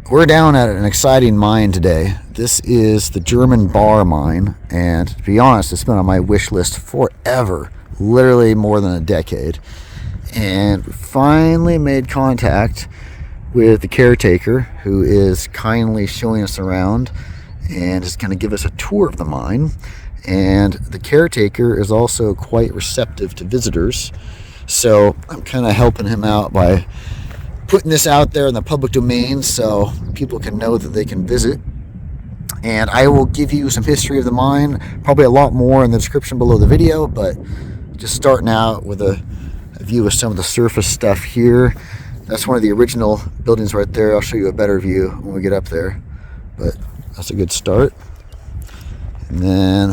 We're down at an exciting mine today. This is the German Bar mine, and to be honest, it's been on my wish list forever, literally more than a decade. And we finally made contact with the caretaker, who is kindly showing us around and is going to give us a tour of the mine. And the caretaker is also quite receptive to visitors, so I'm kind of helping him out by putting this out there in the public domain so people can know that they can visit. And I will give you some history of the mine, probably a lot more in the description below the video, but just starting out with a view of some of the surface stuff here. That's one of the original buildings right there. I'll show you a better view when we get up there, but that's a good start. And then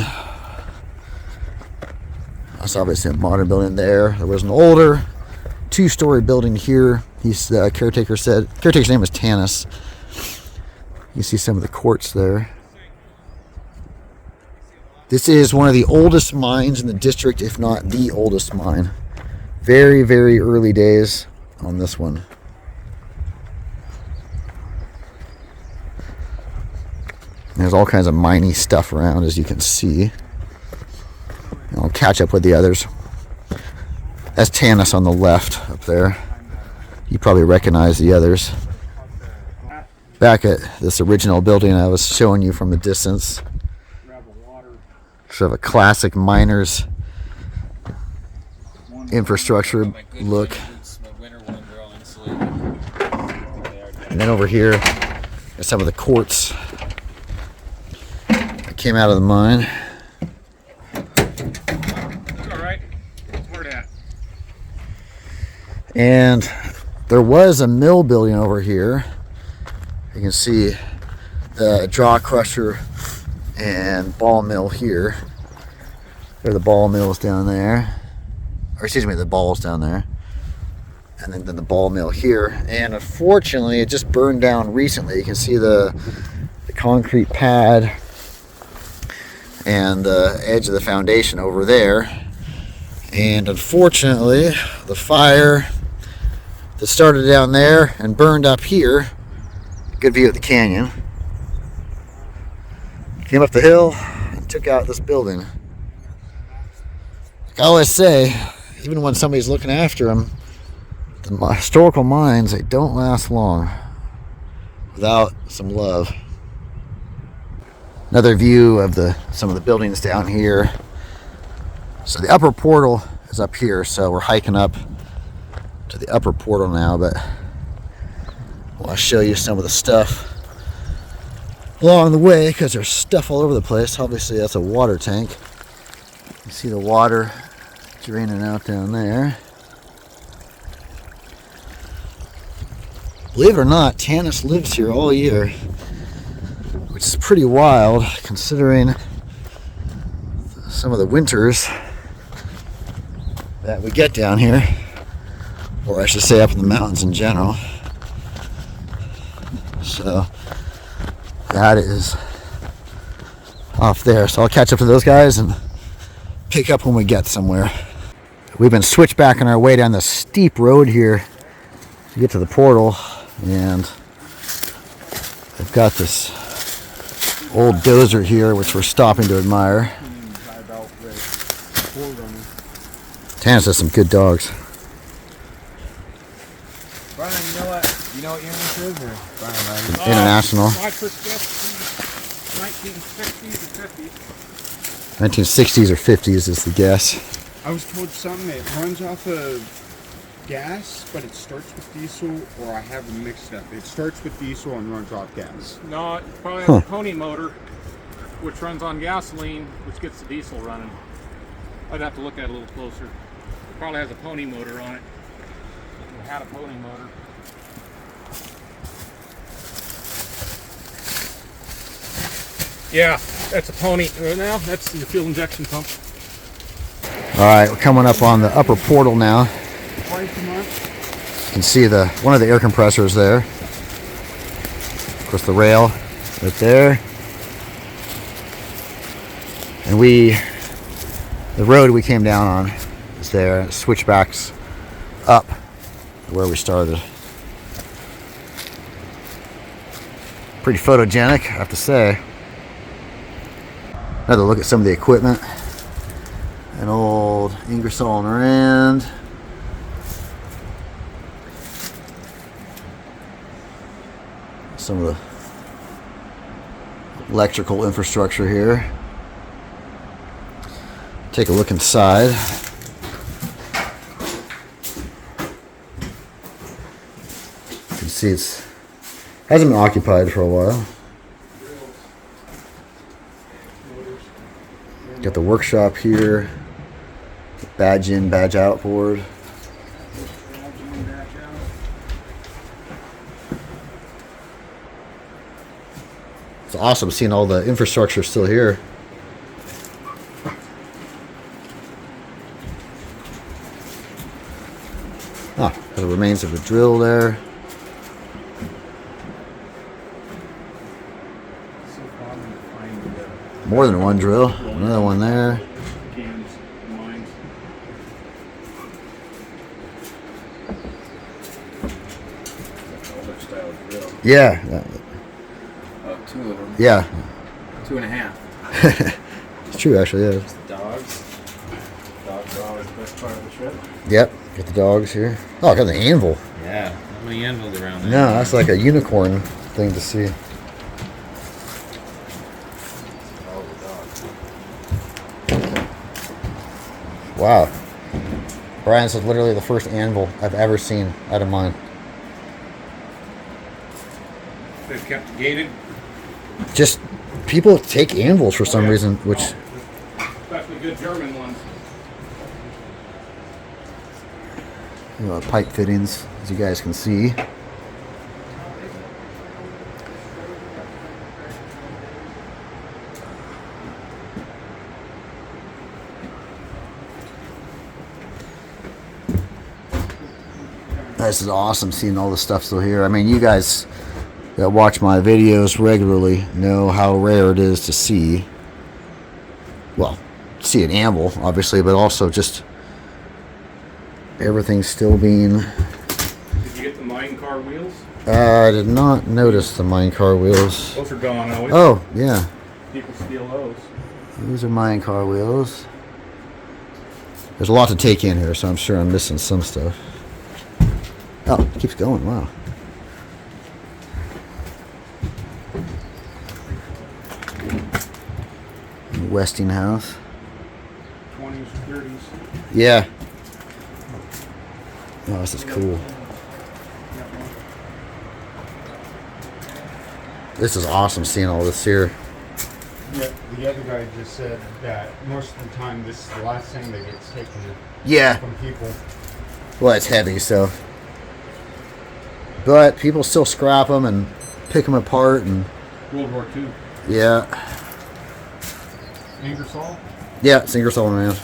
that's obviously a modern building there. There was an older two-story building here. He's the caretaker said. Caretaker's name is Tanis. You see some of the quartz there. This is one of the oldest mines in the district, if not the oldest mine. Very, very early days on this one. There's all kinds of miney stuff around, as you can see. I'll catch up with the others. That's Tanis on the left up there. You probably recognize the others. Back at this original building I was showing you from the distance. Sort of a classic miner's infrastructure look. And then over here is some of the quartz that came out of the mine. And there was a mill building over here. You can see the jaw crusher and ball mill here. There are the ball mills down there. Or excuse me, the balls down there. And then the ball mill here. And unfortunately, it just burned down recently. You can see the concrete pad and the edge of the foundation over there. And unfortunately, the fire that started down there and burned up here, good view of the canyon, came up the hill and took out this building. Like I always say, even when somebody's looking after them, the historical mines, they don't last long without some love. Another view of some of the buildings down here. So the upper portal is up here, so we're hiking up to the upper portal now, but I want to show you some of the stuff along the way because there's stuff all over the place. Obviously that's a water tank. You see the water draining out down there. Believe it or not, Tanis lives here all year, which is pretty wild considering some of the winters that we get down here, or I should say up in the mountains in general. So that is off there. So I'll catch up to those guys and pick up when we get somewhere. We've been switchbacking our way down the steep road here to get to the portal, and I've got this old dozer here which we're stopping to admire. Tanis has some good dogs. Brian, you know what year this is? Or Brian, International. My first guess, 1960s or 50s. 1960s or 50s is the guess. I was told something, it runs off of gas, but it starts with diesel, or I have them mixed up. It starts with diesel and runs off gas. No, it probably has a pony motor, which runs on gasoline, which gets the diesel running. I'd have to look at it a little closer. It probably has a pony motor on it. It had a pony motor. Yeah, that's a pony. Now that's your fuel injection pump. All right, we're coming up on the upper portal now. Twice a month. You can see one of the air compressors there. Of course, the rail right there. And the road we came down on is there. It switchbacks up where we started. Pretty photogenic, I have to say. Another look at some of the equipment. An old Ingersoll and Rand. Some of the electrical infrastructure here. Take a look inside. You can see it hasn't been occupied for a while. Got the workshop here. Badge in, badge out board. It's awesome seeing all the infrastructure still here. Ah, the remains of a drill there. More than one drill. Another one there. Yeah. Oh, 2 of them. Yeah. 2.5. It's true, actually, yeah. Dogs. Dogs are always the best part of the trip. Yep. Got the dogs here. Oh, I got the anvil. Yeah. How many anvils around there? No, that's like a unicorn thing to see. All the dogs. Wow. Brian, this is literally the first anvil I've ever seen out of mine. They've kept gated. Just people take anvils for some reason, which Especially good German ones. pipe fittings, as you guys can see. This is awesome seeing all the stuff still here. I mean, you guys that watch my videos regularly know how rare it is to see, well, see an anvil, obviously, but also just everything still being... Did you get the mine car wheels? I did not notice the mine car wheels. Those are gone always. Oh, yeah. People steal those. These are mine car wheels. There's a lot to take in here, so I'm sure I'm missing some stuff. Oh, it keeps going, wow. Westinghouse. 20s, 30s. Yeah. Oh, this is cool. This is awesome seeing all this here. Yeah, the other guy just said that most of the time this is the last thing that gets taken Yeah. from people. Well, it's heavy, so. But people still scrap them and pick them apart, and World War II. yeah. Ingersoll? Yeah, it's Ingersoll man.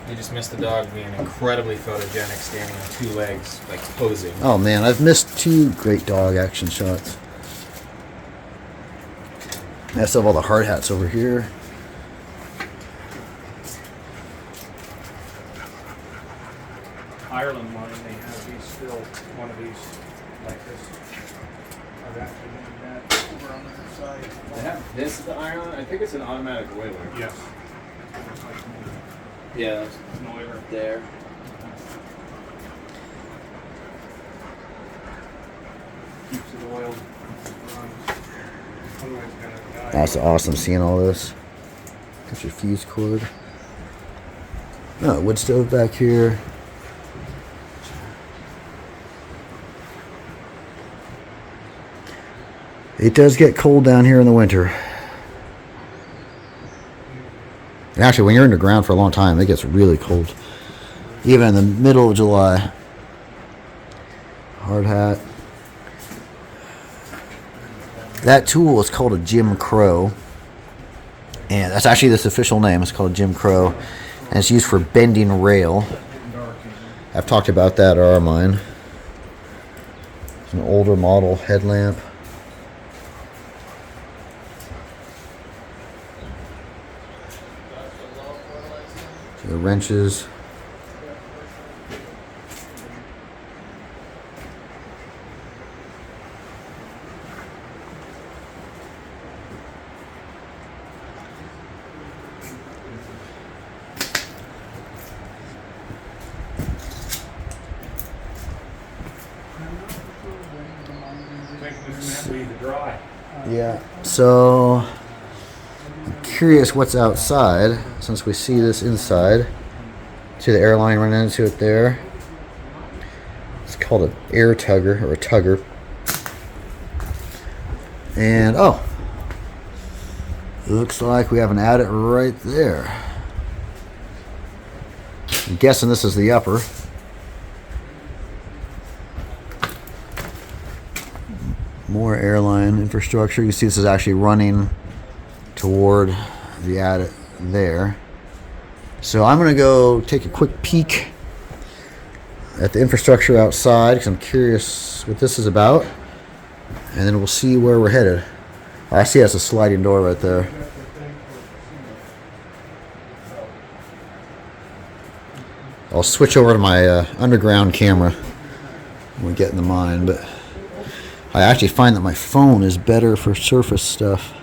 You just missed the dog being incredibly photogenic, standing on 2 legs, like posing. Oh man, I've missed 2 great dog action shots. I still have all the hard hats over here. Ireland mine, they have these still, one of these like this. I've actually made that over on the other side. They have this is the Ireland? I think it's an automatic oiler. Yes. Yeah, It's an oiler. there. Keeps it oiled. Runs. Otherwise gonna die. That's awesome seeing all this. Got your fuse cord. Oh, wood stove back here. It does get cold down here in the winter. And actually, when you're underground for a long time, it gets really cold. Even in the middle of July. Hard hat. That tool is called a Jim Crow. And that's actually this official name. It's called Jim Crow. And it's used for bending rail. I've talked about that at our mine. It's an older model headlamp. The wrenches. leave it dry. Yeah. So I'm curious what's outside since we see this inside. See the airline running into it there. It's called an air tugger or a tugger. And oh, looks like we have an adit right there. I'm guessing this is the upper. More airline infrastructure. You see this is actually running toward the adit there. So I'm going to go take a quick peek at the infrastructure outside because I'm curious what this is about. And then we'll see where we're headed. I see that's a sliding door right there. I'll switch over to my underground camera when we get in the mine, but I actually find that my phone is better for surface stuff.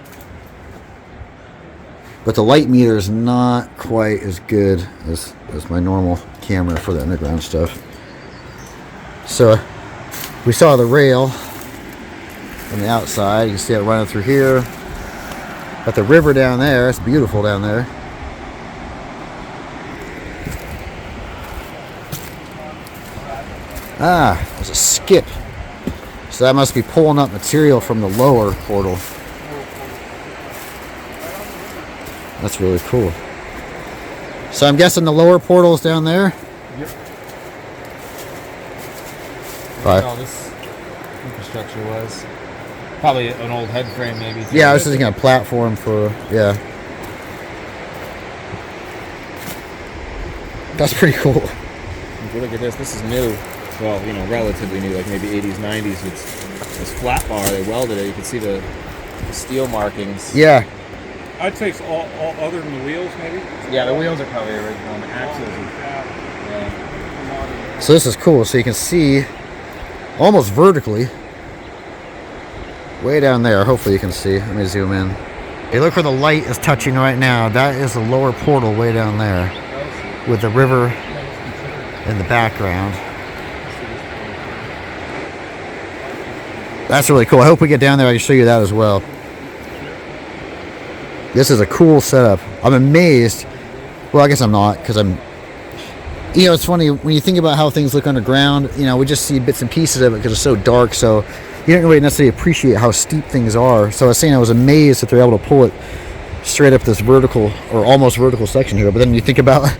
But the light meter is not quite as good as my normal camera for the underground stuff. So we saw the rail on the outside. You can see it running through here. Got the river down there. It's beautiful down there. Ah, there's a skip. So that must be pulling up material from the lower portal. That's really cool. So I'm guessing the lower portal is down there? Yep. Right. All this infrastructure was probably an old head frame, maybe. Yeah, I was thinking a platform for, yeah. That's pretty cool. If you look at this is new. Well, you know, relatively new, like maybe 80s, 90s. It's this flat bar, they welded it. You can see the steel markings. Yeah. I'd say it's all other than the wheels, maybe. Yeah, the wheels are probably original, and the axles. Yeah. So this is cool. So you can see almost vertically way down there. Hopefully you can see. Let me zoom in. Hey, look where the light is touching right now. That is the lower portal way down there with the river in the background. That's really cool. I hope we get down there. I can show you that as well. This is a cool setup. I'm amazed. Well, I guess I'm not because I'm... You know, it's funny when you think about how things look underground, you know, we just see bits and pieces of it because it's so dark. So you don't really necessarily appreciate how steep things are. So I was saying I was amazed that they're able to pull it straight up this vertical or almost vertical section here. But then you think about,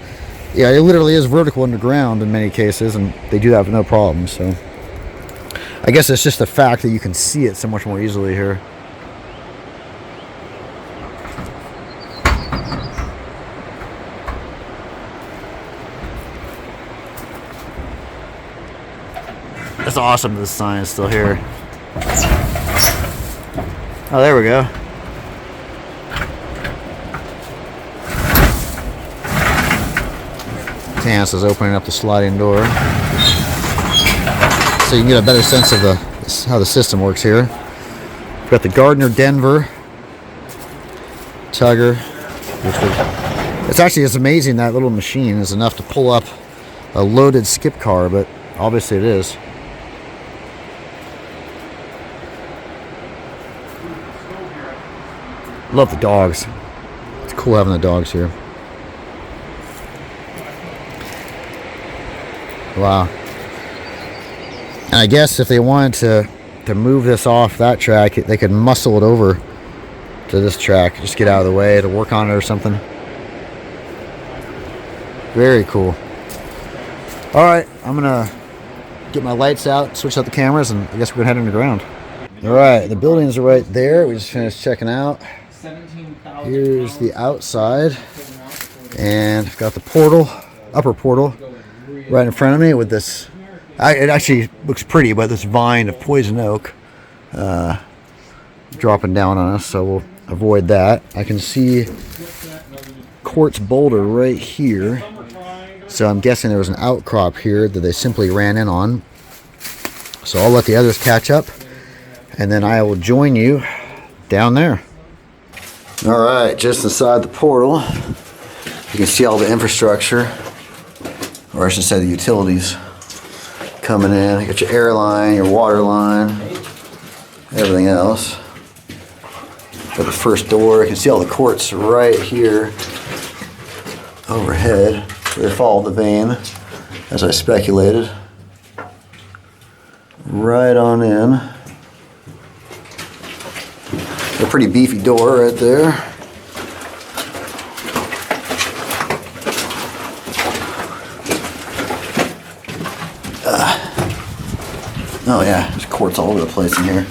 yeah, it literally is vertical underground in many cases, and they do that with no problem. So I guess it's just the fact that you can see it so much more easily here. It's awesome this sign is still here. Oh, there we go. Tance is opening up the sliding door. So you can get a better sense of how the system works here. We've got the Gardner Denver tugger. It's amazing that little machine is enough to pull up a loaded skip car, but obviously it is. Love the dogs. It's cool having the dogs here. Wow. And I guess if they wanted to move this off that track, they could muscle it over to this track. Just get out of the way to work on it or something. Very cool. All right, I'm gonna get my lights out, switch out the cameras, and I guess we're gonna head underground. All right, the buildings are right there. We just finished checking out. Here's the outside, and I've got the portal, upper portal, right in front of me with this. It actually looks pretty, but this vine of poison oak dropping down on us, so we'll avoid that. I can see quartz boulder right here, so I'm guessing there was an outcrop here that they simply ran in on. So I'll let the others catch up, and then I will join you down there. All right, just inside the portal, you can see all the infrastructure, or I should say the utilities coming in. You got your air line, your water line, everything else. Got the first door. You can see all the quartz right here overhead. They followed the vein, as I speculated. Right on in. A pretty beefy door right there. Oh yeah, there's quartz all over the place in here.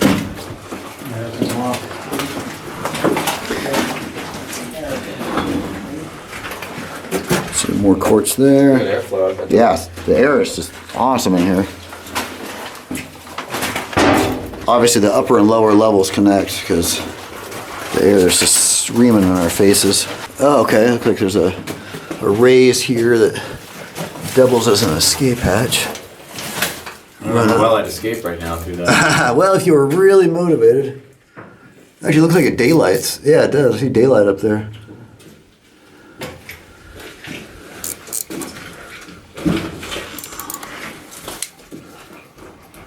Some more quartz there. Good airflow. Yeah, the air is just awesome in here. Obviously the upper and lower levels connect because the air is just screaming in our faces. Oh, okay, looks like there's a raise here that doubles as an escape hatch. Well, I'd escape right now through that. Well, if you were really motivated. Actually, it looks like it daylights. Yeah, it does. I see daylight up there.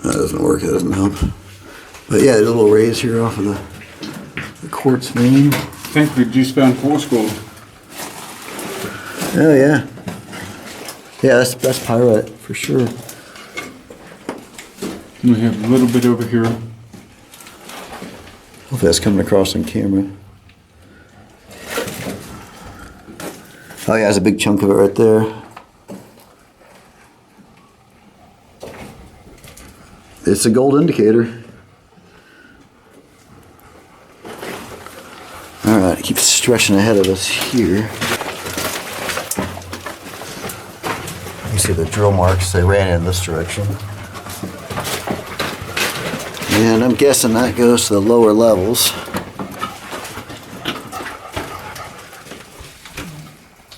That doesn't work. That doesn't help. But yeah, there's a little raise here off of the quartz vein. I think we just found quartz gold. Oh yeah. Yeah, that's pyrite for sure. We have a little bit over here. Hopefully that's coming across on camera. Oh yeah, there's a big chunk of it right there. It's a gold indicator. Alright, it keeps stretching ahead of us here. You see the drill marks, they ran in this direction. And I'm guessing that goes to the lower levels.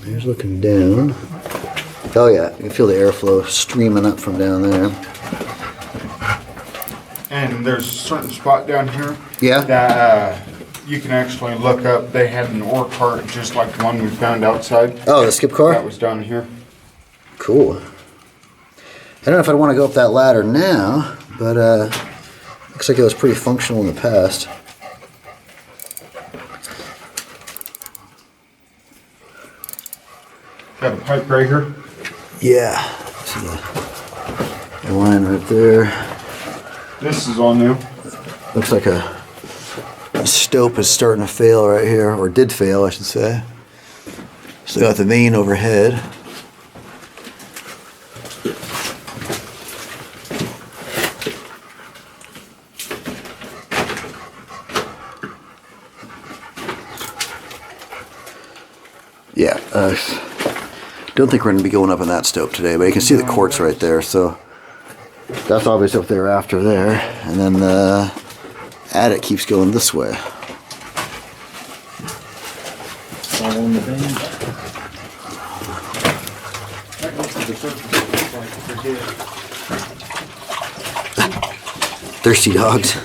Here's looking down. Oh yeah, you can feel the airflow streaming up from down there. And there's a certain spot down here. Yeah? That you can actually look up. They had an ore cart just like the one we found outside. Oh, the skip car? That was down here. Cool. I don't know if I'd want to go up that ladder now, but looks like it was pretty functional in the past. Got a pipe right here. Yeah. See the line right there. This is all new. Looks like a stope is starting to fail right here, or did fail, I should say. Still got the vein overhead. Yeah, don't think we're going to be going up in that stope today, but you can see the quartz right there, so that's obviously up there after there, and then the adit keeps going this way. Following the vein. Thirsty dogs.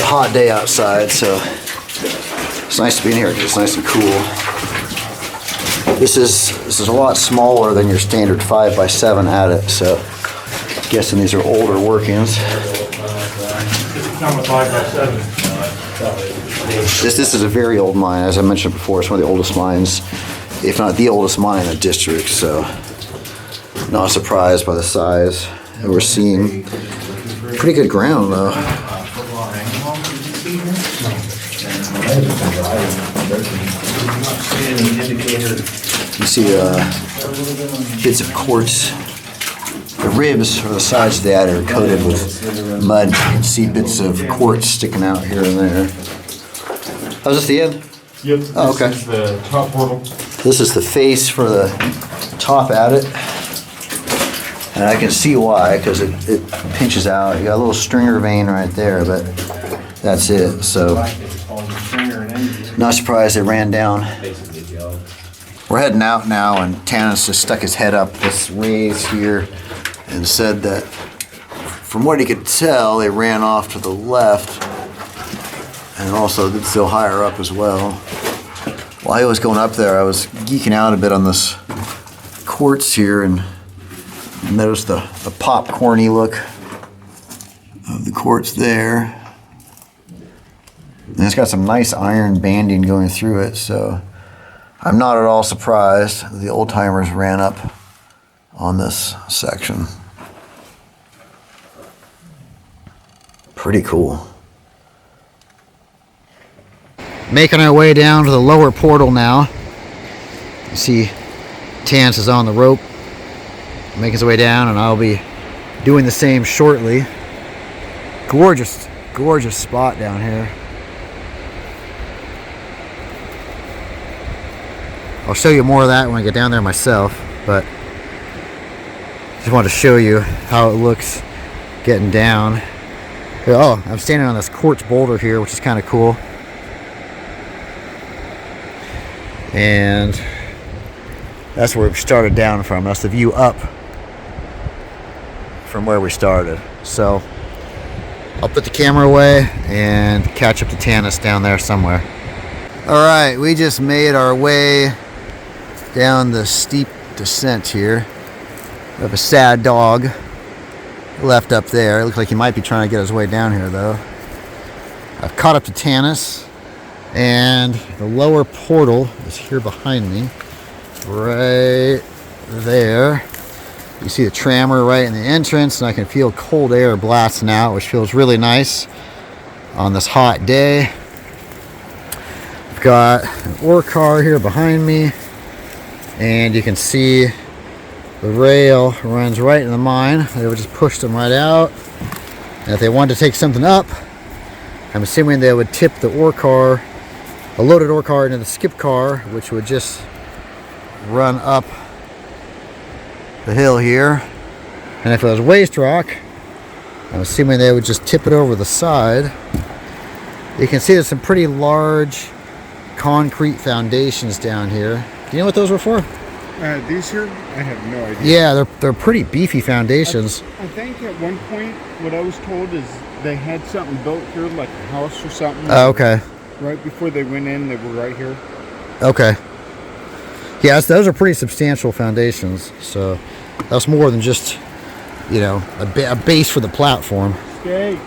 Hot day outside, so it's nice to be in here because it's nice and cool. This is a lot smaller than your standard 5x7 adit, so I'm guessing these are older workings. This is a very old mine, as I mentioned before. It's one of the oldest mines, if not the oldest mine in the district. So not surprised by the size that we're seeing. Pretty good ground though. You see bits of quartz. The ribs or the sides of the adit are coated with mud. You can see bits of quartz sticking out here and there. Oh, is this the end? Yep. Oh, okay. This is the top portal. This is the face for the top adit. And I can see why, because it pinches out. You got a little stringer vein right there, but that's it. So not surprised they ran down. We're heading out now, and Tanis just stuck his head up this raise here and said that from what he could tell, they ran off to the left and also it's still higher up as well. While I was going up there, I was geeking out a bit on this quartz here and noticed the popcorny look of the quartz there. And it's got some nice iron banding going through it, so I'm not at all surprised that the old timers ran up on this section. Pretty cool. Making our way down to the lower portal now. You see Tance is on the rope, making his way down, and I'll be doing the same shortly. Gorgeous, gorgeous spot down here. I'll show you more of that when I get down there myself, but just wanted to show you how it looks getting down. Oh, I'm standing on this quartz boulder here, which is kind of cool. And that's where we started down from. That's the view up from where we started. So I'll put the camera away and catch up to Tanis down there somewhere. All right, we just made our way down the steep descent here. We have a sad dog left up there. It looks like he might be trying to get his way down here though. I've caught up to Tanis, and the lower portal is here behind me, right there. You see the trammer right in the entrance, and I can feel cold air blasting out, which feels really nice on this hot day. I've got an ore car here behind me, and you can see the rail runs right in the mine. They would just push them right out, and if they wanted to take something up, I'm assuming they would tip the ore car, a loaded ore car, into the skip car, which would just run up the hill here. And if it was waste rock, I'm assuming they would just tip it over the side. You can see there's some pretty large concrete foundations down here. Do you know what those were for? These here? I have no idea. Yeah, they're pretty beefy foundations. I think at one point, what I was told is they had something built here, like a house or something. Oh, okay. Right before they went in, they were right here. Okay. Yes, those are pretty substantial foundations. So that's more than just, you know, a base for the platform. Stay.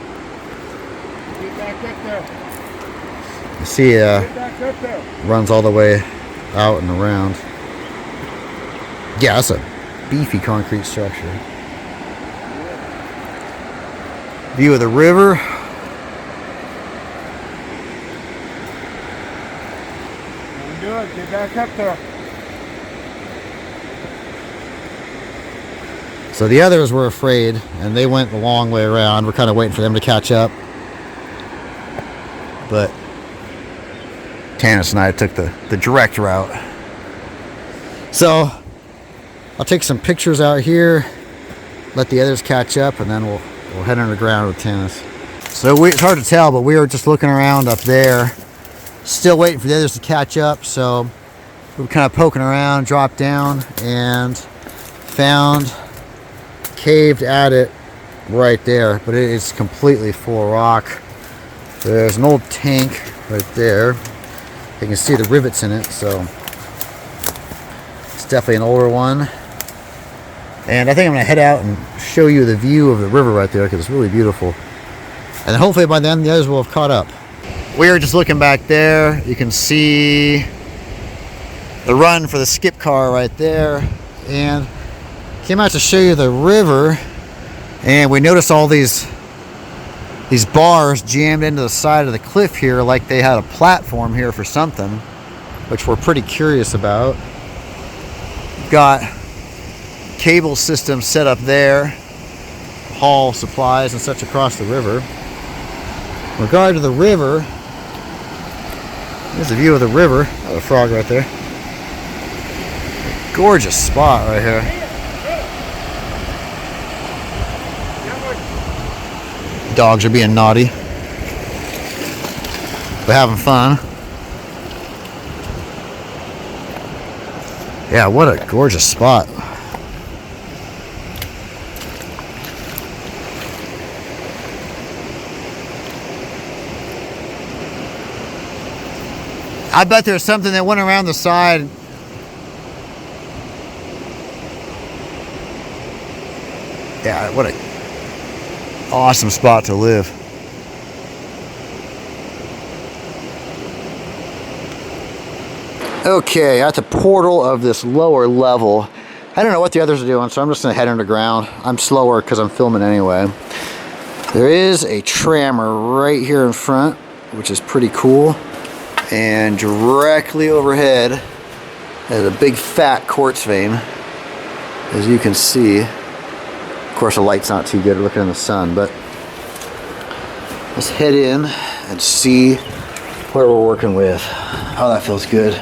Get back up there. You see, Get back up there. runs all the way out and around. Yeah, that's a beefy concrete structure. View of the river. Don't do it. Get back up there. So the others were afraid, and they went the long way around. We're kind of waiting for them to catch up. But Tanis and I took the direct route. So I'll take some pictures out here, let the others catch up, and then we'll head underground with Tanis. So it's hard to tell, but we were just looking around up there, still waiting for the others to catch up. So we were kind of poking around, dropped down, and found caved adit right there, but it is completely full of rock. There's an old tank right there. You can see the rivets in it, so it's definitely an older one. And I think I'm going to head out and show you the view of the river right there, because it's really beautiful. And then hopefully by then the others will have caught up. We were just looking back there. You can see the run for the skip car right there. And came out to show you the river, and we noticed all these bars jammed into the side of the cliff here, like they had a platform here for something, which we're pretty curious about. Got cable systems set up there, haul supplies and such across the river. In regard to the river, here's a view of the river. Oh, a frog right there. Gorgeous spot right here. Dogs are being naughty, but having fun. Yeah, what a gorgeous spot. I bet there's something that went around the side. Yeah, what a awesome spot to live. Okay, at the portal of this lower level. I don't know what the others are doing, so I'm just gonna head underground. I'm slower because I'm filming anyway. There is a trammer right here in front, which is pretty cool. And directly overhead is a big fat quartz vein, as you can see. Of course, the light's not too good looking in the sun, but let's head in and see what we're working with. Oh, that feels good.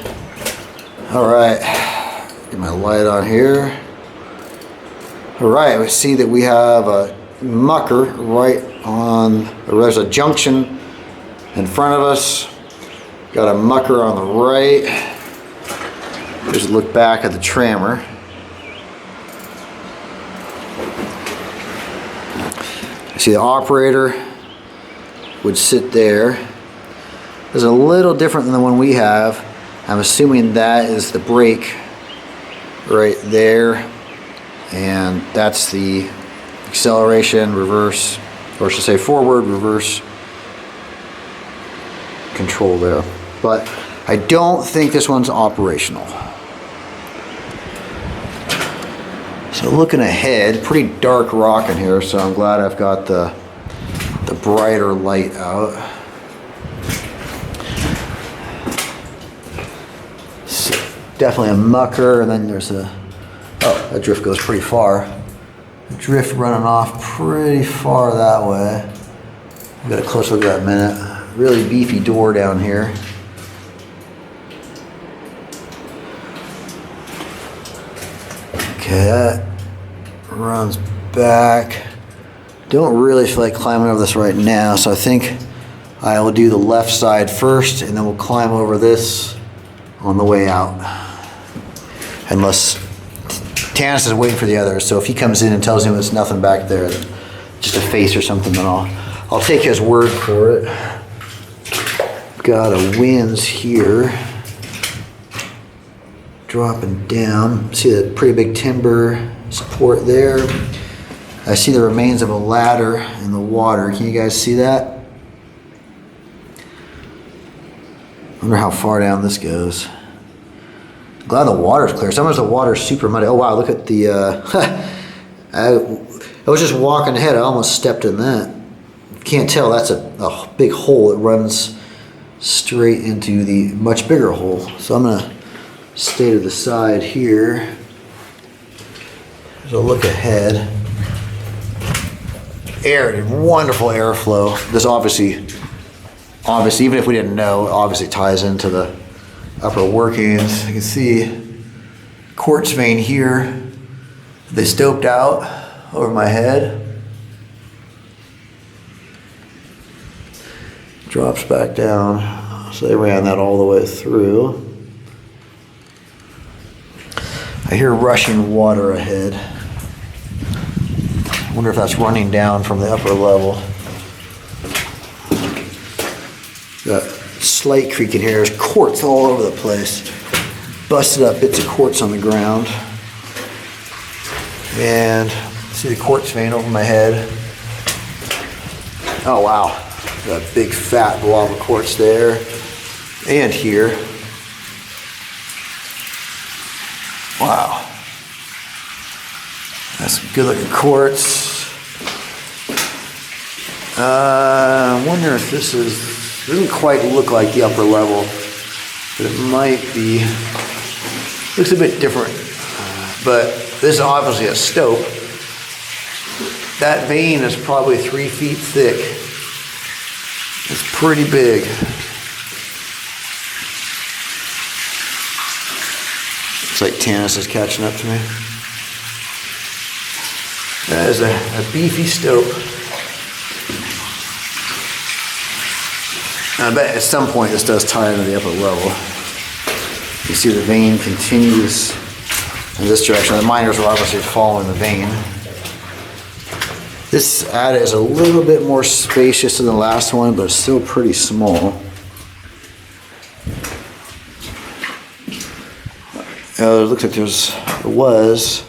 All right, get my light on here. All right, we see that we have a mucker right on, or there's a junction in front of us. Got a mucker on the right. Here's a look back at the trammer. See, the operator would sit there. It's a little different than the one we have. I'm assuming that is the brake right there, and that's the acceleration, reverse, or I should say forward, reverse control there. But I don't think this one's operational. So looking ahead, pretty dark rock in here, so I'm glad I've got the brighter light out. So definitely a mucker, and then there's a, oh, that drift goes pretty far. The drift running off pretty far that way. We've got a close look at that minute. Really beefy door down here. Okay, that runs back. Don't really feel like climbing over this right now, so I think I will do the left side first, and then we'll climb over this on the way out. Unless Tanis is waiting for the others, so if he comes in and tells him there's nothing back there, just a face or something, then I'll take his word for it. Got a winze here. Dropping down. See the pretty big timber support there. I see the remains of a ladder in the water. Can you guys see that? Wonder how far down this goes. Glad the water's clear. Sometimes the water's super muddy. Oh wow, look at the I was just walking ahead, I almost stepped in that. Can't tell, that's a big hole that runs straight into the much bigger hole. So I'm gonna stay to the side here. There's a look ahead. Air, wonderful airflow. This obviously, even if we didn't know, it obviously ties into the upper workings. You can see quartz vein here. They stoped out over my head. Drops back down. So they ran that all the way through. I hear rushing water ahead. I wonder if that's running down from the upper level. Got Slate Creek in here. There's quartz all over the place. Busted up bits of quartz on the ground. And see the quartz vein over my head. Oh wow. Got a big fat blob of quartz there. And here. Wow. That's some good looking quartz. I wonder if this doesn't quite look like the upper level, but it might be. Looks a bit different, but this is obviously a stope. That vein is probably 3 feet thick. It's pretty big. Looks like Tanis is catching up to me. That is a beefy stope. I bet at some point this does tie into the upper level. You see the vein continues in this direction. The miners are obviously following the vein. This adit is a little bit more spacious than the last one, but it's still pretty small. It looks like there was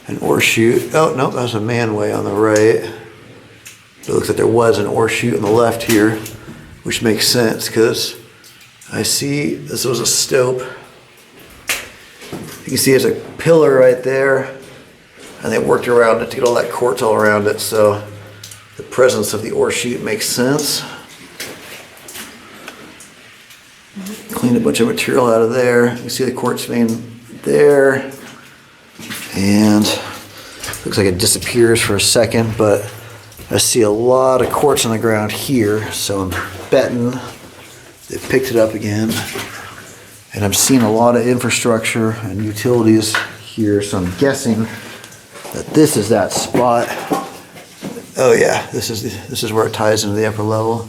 an ore chute. Oh, no, that's a manway on the right. It looks like there was an ore chute on the left here, which makes sense because I see this was a stope. You can see there's a pillar right there, and they worked around it to get all that quartz all around it, so the presence of the ore chute makes sense. Cleaned a bunch of material out of there. You can see the quartz vein there, and looks like it disappears for a second, but I see a lot of quartz on the ground here, so I'm betting they picked it up again. And I'm seeing a lot of infrastructure and utilities here, so I'm guessing that this is that spot. Oh yeah, this is where it ties into the upper level.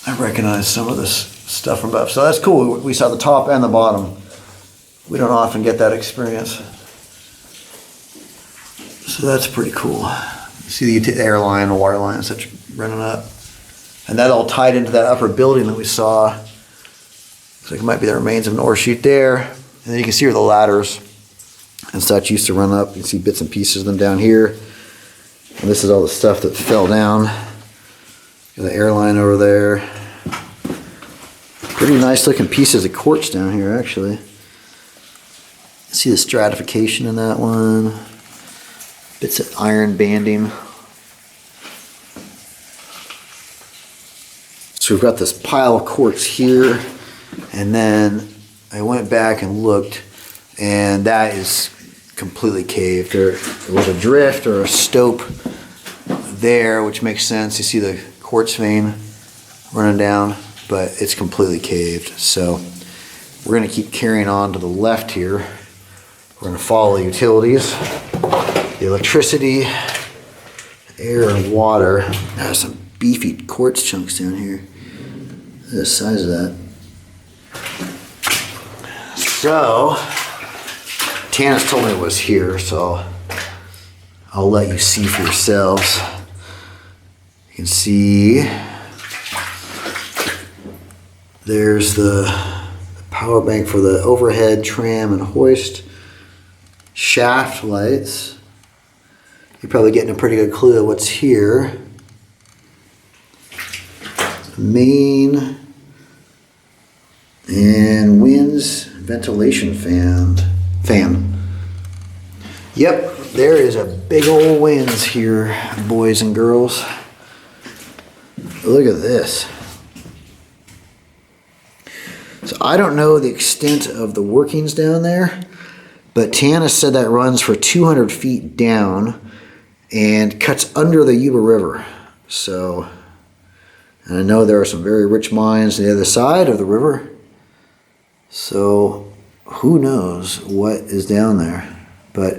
I recognize some of this stuff from above, so that's cool. We saw the top and the bottom. We don't often get that experience, so that's pretty cool. You see the air line, the water lines that's running up. And that all tied into that upper building that we saw. Looks like it might be the remains of an ore chute there. And then you can see where the ladders and such used to run up. You can see bits and pieces of them down here. And this is all the stuff that fell down. Got the airline over there. Pretty nice looking pieces of quartz down here, actually. See the stratification in that one. Bits of iron banding. So we've got this pile of quartz here, and then I went back and looked, and that is completely caved. There was a drift or a stope there, which makes sense. You see the quartz vein running down, but it's completely caved. So we're going to keep carrying on to the left here. We're going to follow the utilities, the electricity, air, and water. There's some beefy quartz chunks down here. Look at the size of that. So, Tanis told me it was here, so I'll let you see for yourselves. You can see there's the power bank for the overhead tram and hoist, shaft lights. You're probably getting a pretty good clue of what's here. Main and winze ventilation fan. Yep, there is a big old winze here, boys and girls. Look at this. So I don't know the extent of the workings down there, but Tanis said that runs for 200 feet down and cuts under the Yuba River. So, and I know there are some very rich mines on the other side of the river. So who knows what is down there. But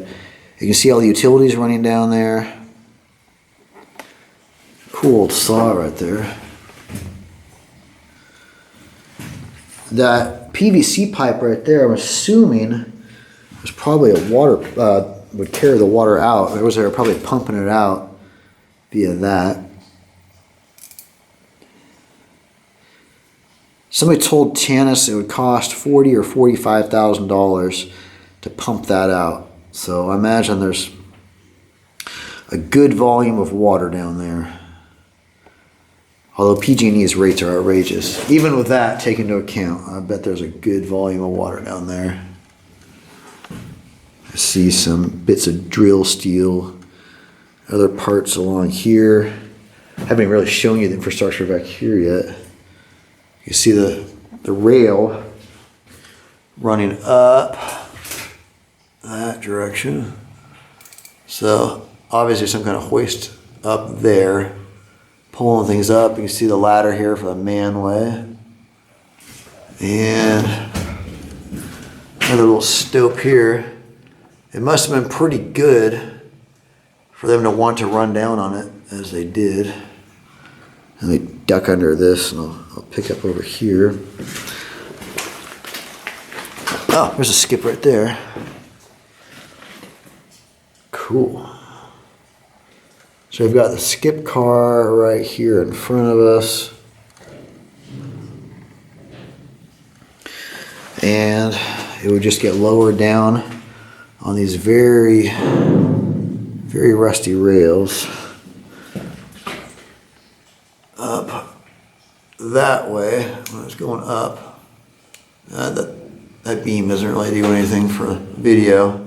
you can see all the utilities running down there. Cool old saw right there. That PVC pipe right there, I'm assuming was probably a water, would carry the water out. They were probably pumping it out via that. Somebody told Tanis it would cost $40,000 or $45,000 to pump that out. So I imagine there's a good volume of water down there. Although PG&E's rates are outrageous. Even with that taken into account, I bet there's a good volume of water down there. I see some bits of drill steel, other parts along here. I haven't really shown you the infrastructure back here yet. You see the rail running up that direction. So obviously some kind of hoist up there, pulling things up. You can see the ladder here for the manway. And another little stope here. It must have been pretty good for them to want to run down on it as they did. Let me duck under this and I'll pick up over here. Oh, there's a skip right there. Cool. So we've got the skip car right here in front of us. and it would just get lowered down on these very, very rusty rails up that way. When it's going up, that beam doesn't really do anything for video.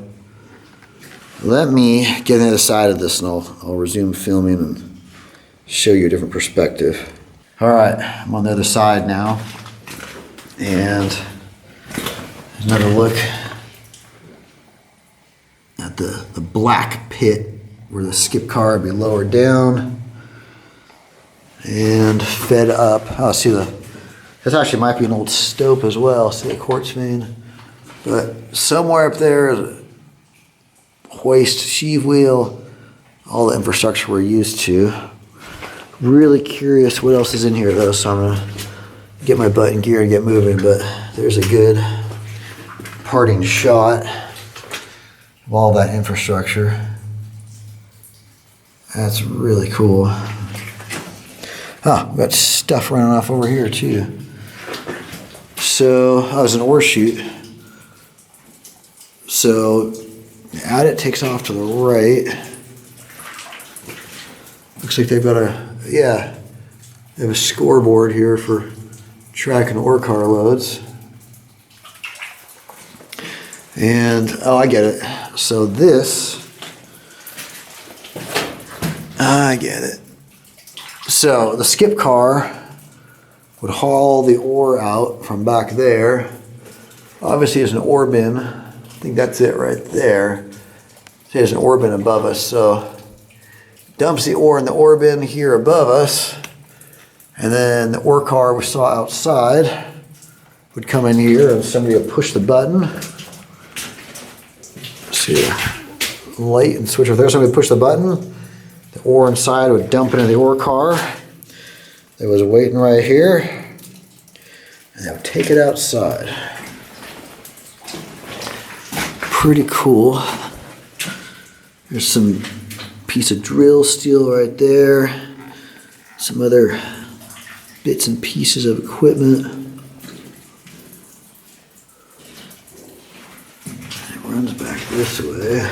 Let me get on the other side of this, and I'll resume filming and show you a different perspective. All right, I'm on the other side now, and another look at the black pit where the skip car would be lowered down and fed up. Oh, see this actually might be an old stope as well. See the quartz vein, but somewhere up there is a hoist, sheave wheel, all the infrastructure we're used to. Really curious what else is in here though, so I'm gonna get my butt in gear and get moving, but there's a good parting shot of all that infrastructure. That's really cool. We've got stuff running off over here too. So, there's an ore chute. So, the adit takes off to the right. Looks like they've got they have a scoreboard here for tracking ore car loads. And, I get it. So I get it. So the skip car would haul the ore out from back there. Obviously there's an ore bin. I think that's it right there. There's an ore bin above us. So dumps the ore in the ore bin here above us. And then the ore car we saw outside would come in here and somebody would push the button. See, light and switch over there. Somebody would push the button. The ore inside would dump into the ore car. It was waiting right here. And they would take it outside. Pretty cool. There's some piece of drill steel right there. Some other bits and pieces of equipment. It runs back this way.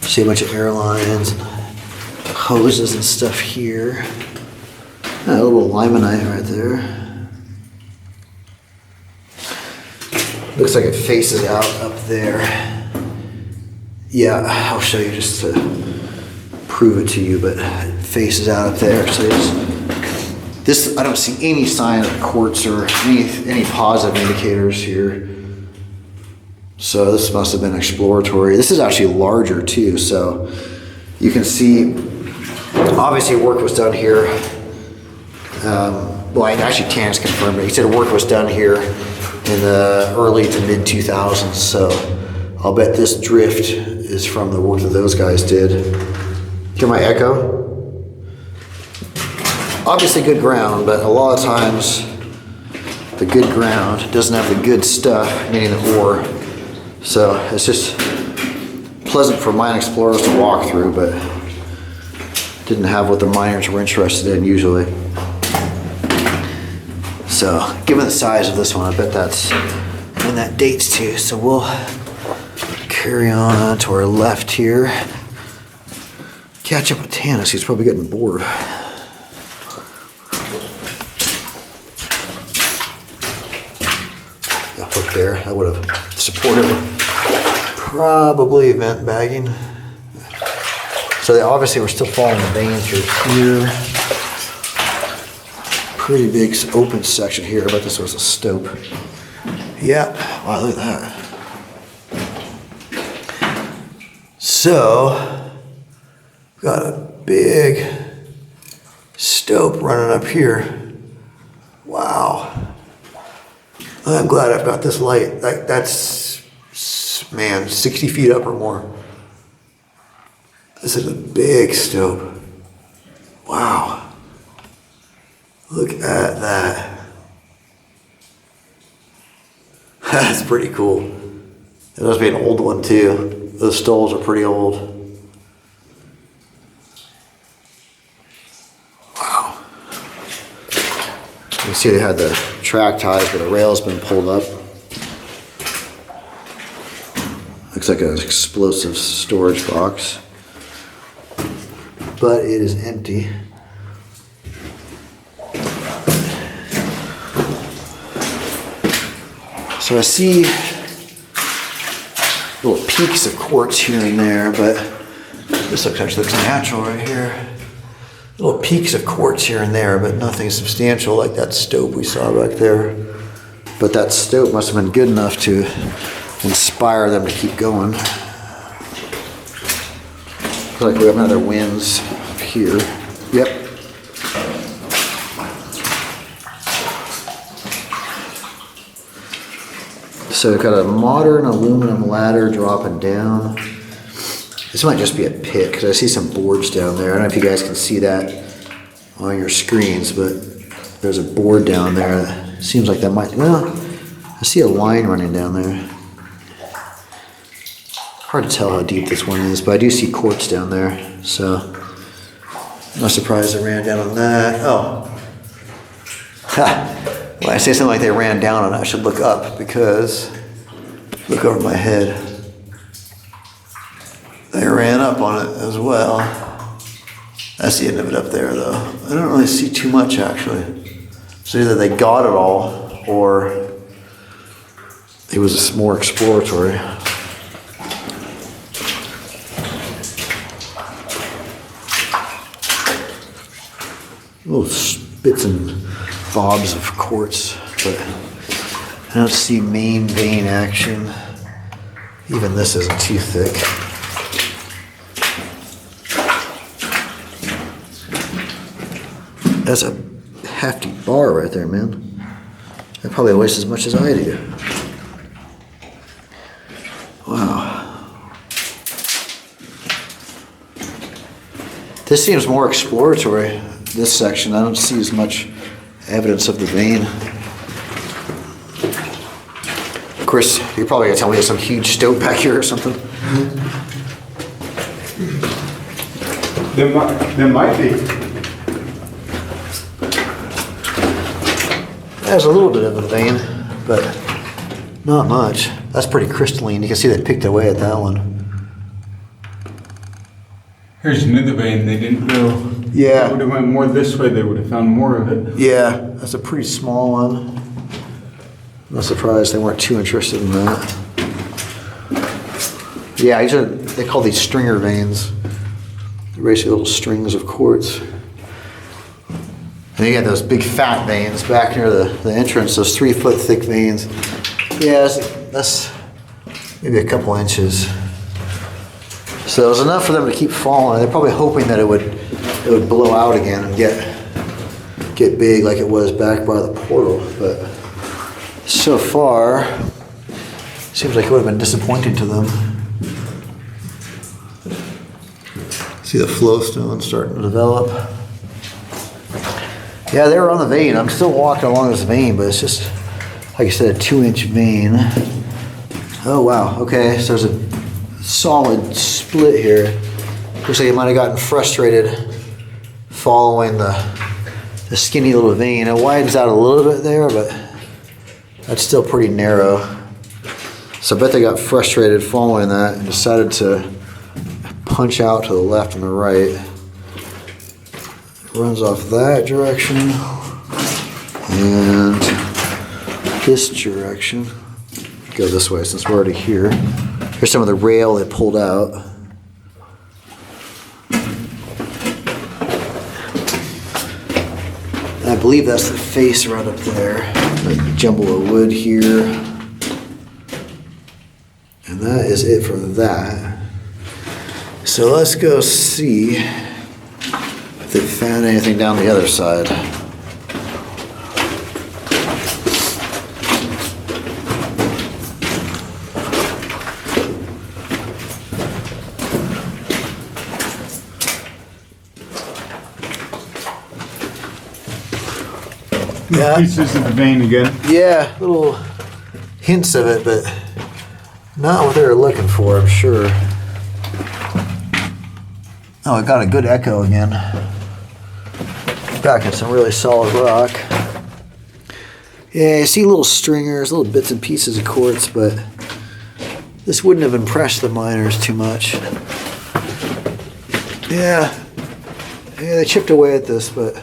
See a bunch of airlines and hoses and stuff here. A little limonite right there. Looks like it faces out up there. Yeah, I'll show you just to prove it to you, but it faces out up there. So this, I don't see any sign of quartz or any positive indicators here. So this must have been exploratory. This is actually larger too, so you can see obviously work was done here. Well, actually Tannis confirmed it. He said work was done here in the early to mid 2000s, so I'll bet this drift is from the work that those guys did. Hear my echo? Obviously good ground, but a lot of times the good ground doesn't have the good stuff, meaning the ore. So it's just pleasant for mine explorers to walk through, but didn't have what the miners were interested in usually. So given the size of this one, I bet that's when that dates to. So we'll carry on to our left here. Catch up with Tannis, he's probably getting bored. That hook there, I would have supported probably vent bagging. So they obviously were still following the vein through here. Pretty big open section here. I bet this was a stope. Yep. Wow, look at that. So, got a big stope running up here. Wow. I'm glad I've got this light. That's, man, 60 feet up or more. This is a big stope. Wow. Look at that. That's pretty cool. It must be an old one too. Those stalls are pretty old. Wow. You can see they had the track ties, but the rail's been pulled up. Looks like an explosive storage box, but it is empty. So I see little peaks of quartz here and there, but this actually looks natural right here. Little peaks of quartz here and there, but nothing substantial like that stope we saw back there. But that stope must have been good enough to inspire them to keep going. Looks like we have another winze up here. Yep. So we've got a modern aluminum ladder dropping down. This might just be a pit because I see some boards down there. I don't know if you guys can see that on your screens, but there's a board down there. That seems like that might, well, I see a line running down there. Hard to tell how deep this one is, but I do see quartz down there, so I'm not surprised they ran down on that. Oh, when I say something like they ran down on it, I should look up because look over my head. They ran up on it as well. That's the end of it up there, though. I don't really see too much actually. So either they got it all, or it was more exploratory. Little bits and bobs of quartz, but I don't see main vein action. Even this isn't too thick. That's a hefty bar right there, man. That probably weighs as much as I do. Wow. This seems more exploratory. This section, I don't see as much evidence of the vein. Of course, you're probably gonna tell me there's some huge stope back here or something. There might be. There's a little bit of a vein, but not much. That's pretty crystalline. You can see they picked away at that one. Here's another vein they didn't go. Yeah. They would have went more this way, they would have found more of it. Yeah, that's a pretty small one. I'm not surprised they weren't too interested in that. Yeah, they call these stringer veins. They're basically little strings of quartz. And you got those big fat veins back near the entrance, those 3 foot thick veins. Yeah, that's maybe a couple inches. So it was enough for them to keep falling. They're probably hoping that it would blow out again and get big like it was back by the portal. But so far, seems like it would have been disappointing to them. See the flowstone starting to develop. Yeah, they were on the vein. I'm still walking along this vein, but it's just, like I said, a 2-inch vein. Oh wow, okay, so there's a solid split here. Looks like it might have gotten frustrated following the skinny little vein. It widens out a little bit there, but that's still pretty narrow. So I bet they got frustrated following that and decided to punch out to the left and the right. It runs off that direction and this direction. Go this way since we're already here. Here's some of the rail they pulled out. I believe that's the face right up there. A jumble of wood here. And that is it for that. So let's go see if they found anything down the other side. Yeah. Pieces of the vein again. Yeah, little hints of it, but not what they were looking for, I'm sure. Oh, I got a good echo again. Back in some really solid rock. Yeah, you see little stringers, little bits and pieces of quartz, but This wouldn't have impressed the miners too much. Yeah, they chipped away at this, but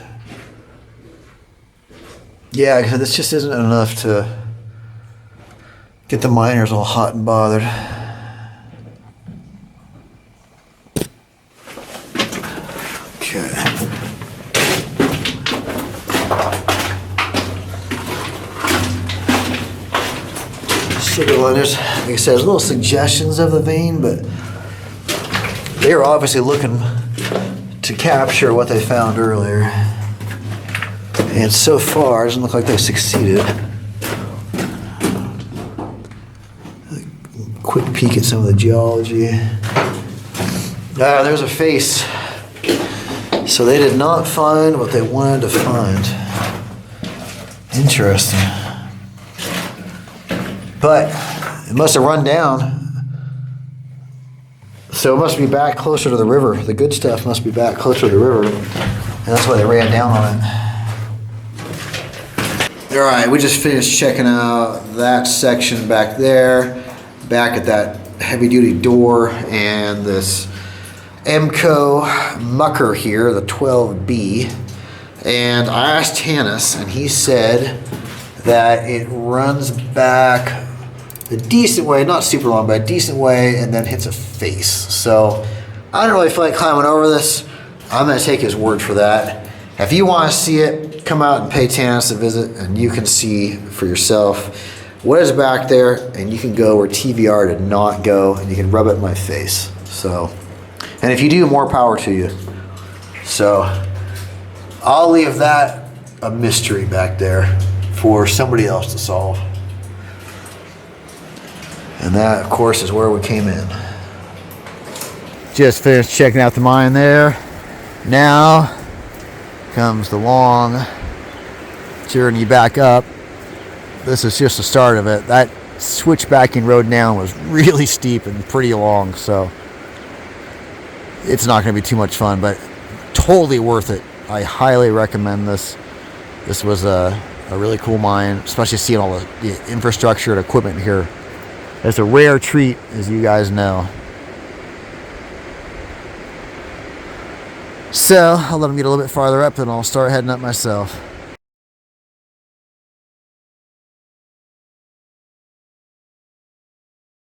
yeah, this just isn't enough to get the miners all hot and bothered. Okay. Sugar liners, like I said, there's little suggestions of the vein, but they were obviously looking to capture what they found earlier. And so far, it doesn't look like they succeeded. Quick peek at some of the geology. There's a face. So they did not find what they wanted to find. Interesting. But it must have run down. So it must be back closer to the river. The good stuff must be back closer to the river. And that's why they ran down on it. All right, we just finished checking out that section back there. Back at that heavy duty door and this Emco mucker here, the 12B. And I asked Hannes and he said that it runs back a decent way, not super long, but a decent way, and then hits a face. So I don't really feel like climbing over this. I'm going to take his word for that. If you want to see it, come out and pay Hannes a visit, and you can see for yourself what is back there, and you can go where TVR did not go, and you can rub it in my face. So, and if you do, more power to you. So I'll leave that a mystery back there for somebody else to solve. And that, of course, is where we came in. Just finished checking out the mine there. Now comes the long journey back up. This is just the start of it. That switchbacking road down was really steep and pretty long, so it's not going to be too much fun, but totally worth it. I highly recommend this. This was a really cool mine, especially seeing all the infrastructure and equipment here. It's a rare treat, as you guys know. So I'll let them get a little bit farther up and I'll start heading up myself.